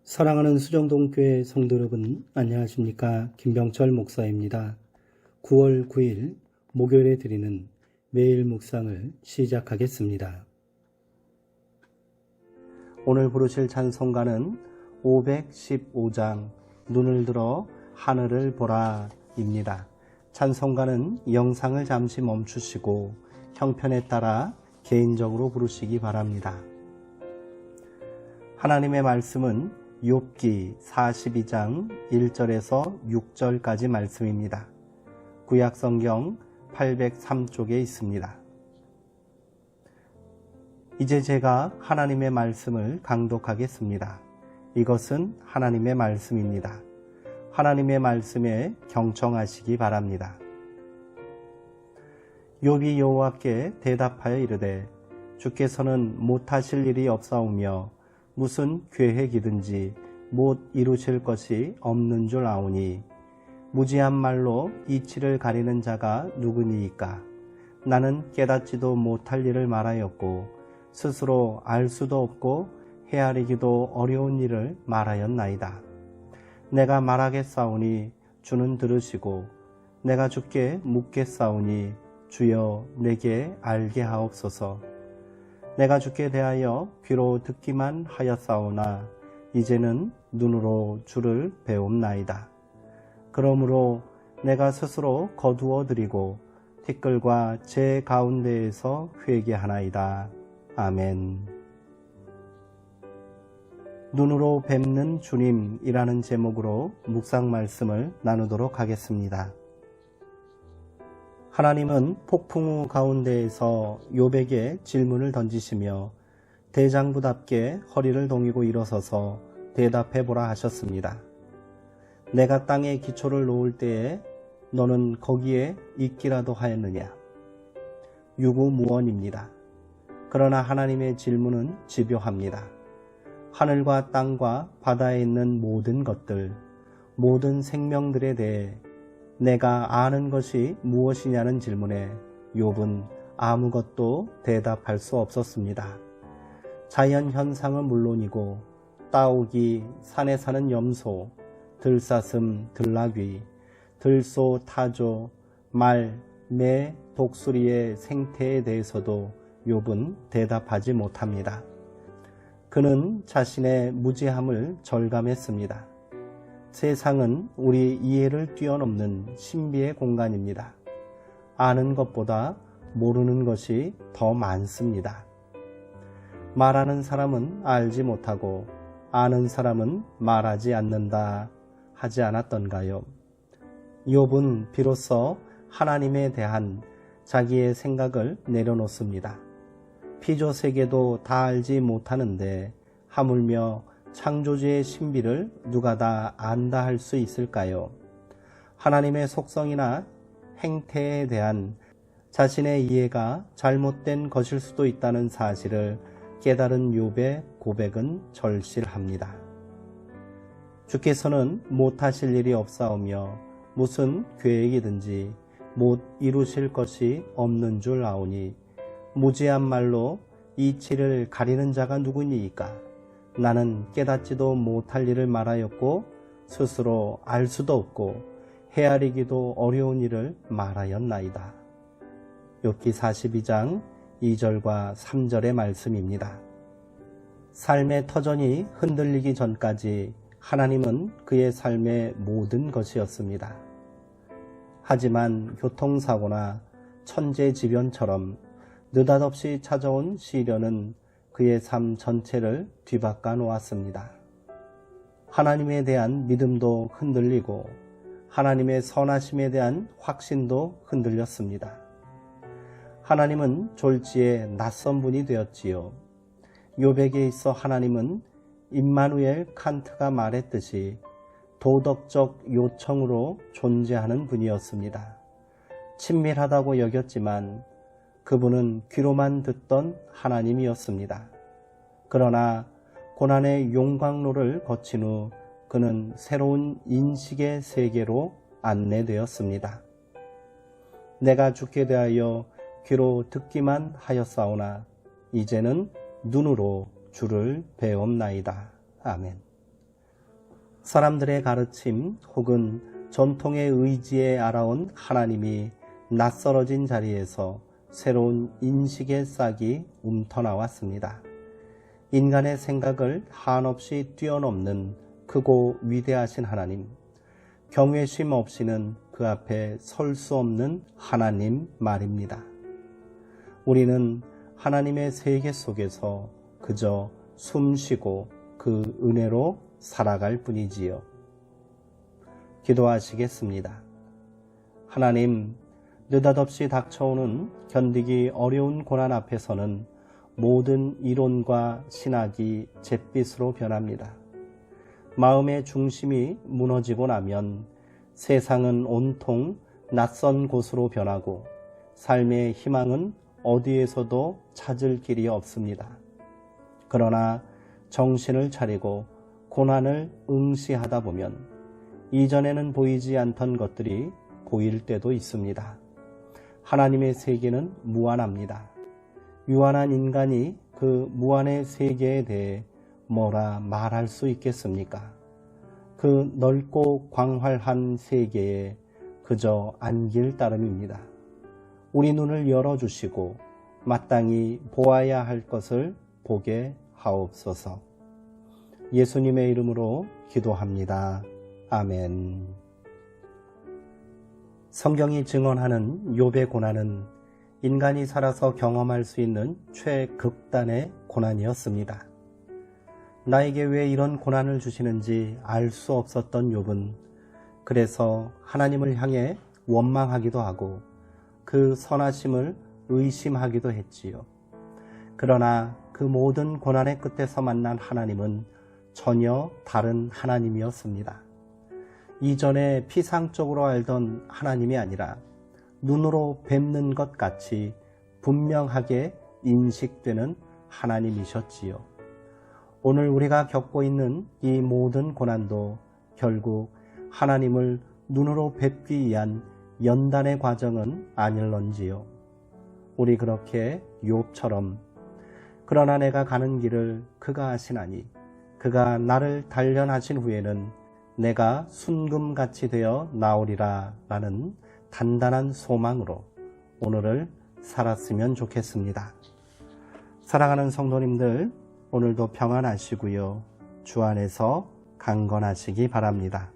사랑하는 수정동교회 성도 여러분, 안녕하십니까? 김병철 목사입니다. 9월 9일 목요일에 드리는 매일 묵상을 시작하겠습니다. 오늘 부르실 찬송가는 515장 눈을 들어 하늘을 보라 입니다. 찬송가는 영상을 잠시 멈추시고 형편에 따라 개인적으로 부르시기 바랍니다. 하나님의 말씀은 욥기 42장 1절에서 6절까지 말씀입니다. 구약성경 803쪽에 있습니다. 이제 제가 하나님의 말씀을 강독하겠습니다. 이것은 하나님의 말씀입니다. 하나님의 말씀에 경청하시기 바랍니다. 욥이 여호와께 대답하여 이르되 주께서는 못하실 일이 없사오며 무슨 계획이든지 못 이루실 것이 없는 줄 아오니 무지한 말로 이치를 가리는 자가 누구니이까. 나는 깨닫지도 못할 일을 말하였고 스스로 알 수도 없고 헤아리기도 어려운 일을 말하였나이다. 내가 말하겠사오니 주는 들으시고 내가 주께 묻겠사오니 주여 내게 알게 하옵소서. 내가 주께 대하여 귀로 듣기만 하였사오나 이제는 눈으로 주를 배움나이다. 그러므로 내가 스스로 거두어 드리고 티끌과 제 가운데에서 회개하나이다. 아멘. 눈으로 뵙는 주님이라는 제목으로 묵상 말씀을 나누도록 하겠습니다. 하나님은 폭풍 우 가운데에서 욥에게 질문을 던지시며 대장부답게 허리를 동이고 일어서서 대답해보라 하셨습니다. 내가 땅에 기초를 놓을 때에 너는 거기에 있기라도 하였느냐? 유구무원입니다. 그러나 하나님의 질문은 집요합니다. 하늘과 땅과 바다에 있는 모든 것들, 모든 생명들에 대해 내가 아는 것이 무엇이냐는 질문에 욥은 아무것도 대답할 수 없었습니다. 자연 현상은 물론이고 따오기, 산에 사는 염소, 들사슴, 들나귀, 들소, 타조, 말, 매, 독수리의 생태에 대해서도 욥은 대답하지 못합니다. 그는 자신의 무지함을 절감했습니다. 세상은 우리 이해를 뛰어넘는 신비의 공간입니다. 아는 것보다 모르는 것이 더 많습니다. 말하는 사람은 알지 못하고 아는 사람은 말하지 않는다 하지 않았던가요? 욥은 비로소 하나님에 대한 자기의 생각을 내려놓습니다. 피조세계도 다 알지 못하는데 하물며 창조주의 신비를 누가 다 안다 할 수 있을까요? 하나님의 속성이나 행태에 대한 자신의 이해가 잘못된 것일 수도 있다는 사실을 깨달은 욥의 고백은 절실합니다. 주께서는 못하실 일이 없사오며 무슨 계획이든지 못 이루실 것이 없는 줄 아오니 무지한 말로 이치를 가리는 자가 누구니이까. 나는 깨닫지도 못할 일을 말하였고 스스로 알 수도 없고 헤아리기도 어려운 일을 말하였나이다. 욥기 42장 2절과 3절의 말씀입니다. 삶의 터전이 흔들리기 전까지 하나님은 그의 삶의 모든 것이었습니다. 하지만 교통사고나 천재지변처럼 느닷없이 찾아온 시련은 그의 삶 전체를 뒤바꿔 놓았습니다. 하나님에 대한 믿음도 흔들리고 하나님의 선하심에 대한 확신도 흔들렸습니다. 하나님은 졸지에 낯선 분이 되었지요. 욥에게 있어 하나님은 임마누엘 칸트가 말했듯이 도덕적 요청으로 존재하는 분이었습니다. 친밀하다고 여겼지만 그분은 귀로만 듣던 하나님이었습니다. 그러나 고난의 용광로를 거친 후 그는 새로운 인식의 세계로 안내되었습니다. 내가 주께 대하여 귀로 듣기만 하였사오나 이제는 눈으로 주를 배옵나이다. 아멘. 사람들의 가르침 혹은 전통의 의지에 알아온 하나님이 낯설어진 자리에서 새로운 인식의 싹이 움터나왔습니다. 인간의 생각을 한없이 뛰어넘는 크고 위대하신 하나님, 경외심 없이는 그 앞에 설 수 없는 하나님 말입니다. 우리는 하나님의 세계 속에서 그저 숨쉬고 그 은혜로 살아갈 뿐이지요. 기도하시겠습니다. 하나님, 느닷없이 닥쳐오는 견디기 어려운 고난 앞에서는 모든 이론과 신학이 잿빛으로 변합니다. 마음의 중심이 무너지고 나면 세상은 온통 낯선 곳으로 변하고 삶의 희망은 어디에서도 찾을 길이 없습니다. 그러나 정신을 차리고 고난을 응시하다 보면 이전에는 보이지 않던 것들이 보일 때도 있습니다. 하나님의 세계는 무한합니다. 유한한 인간이 그 무한의 세계에 대해 뭐라 말할 수 있겠습니까? 그 넓고 광활한 세계에 그저 안길 따름입니다. 우리 눈을 열어주시고 마땅히 보아야 할 것을 보게 하옵소서. 예수님의 이름으로 기도합니다. 아멘. 성경이 증언하는 욥의 고난은 인간이 살아서 경험할 수 있는 최극단의 고난이었습니다. 나에게 왜 이런 고난을 주시는지 알 수 없었던 욥은 그래서 하나님을 향해 원망하기도 하고 그 선하심을 의심하기도 했지요. 그러나 그 모든 고난의 끝에서 만난 하나님은 전혀 다른 하나님이었습니다. 이전에 피상적으로 알던 하나님이 아니라 눈으로 뵙는 것 같이 분명하게 인식되는 하나님이셨지요. 오늘 우리가 겪고 있는 이 모든 고난도 결국 하나님을 눈으로 뵙기 위한 연단의 과정은 아닐런지요. 우리 그렇게 욥처럼 그러나 내가 가는 길을 그가 아시나니 그가 나를 단련하신 후에는 내가 순금같이 되어 나오리라 라는 단단한 소망으로 오늘을 살았으면 좋겠습니다. 사랑하는 성도님들, 오늘도 평안하시고요. 주 안에서 강건하시기 바랍니다.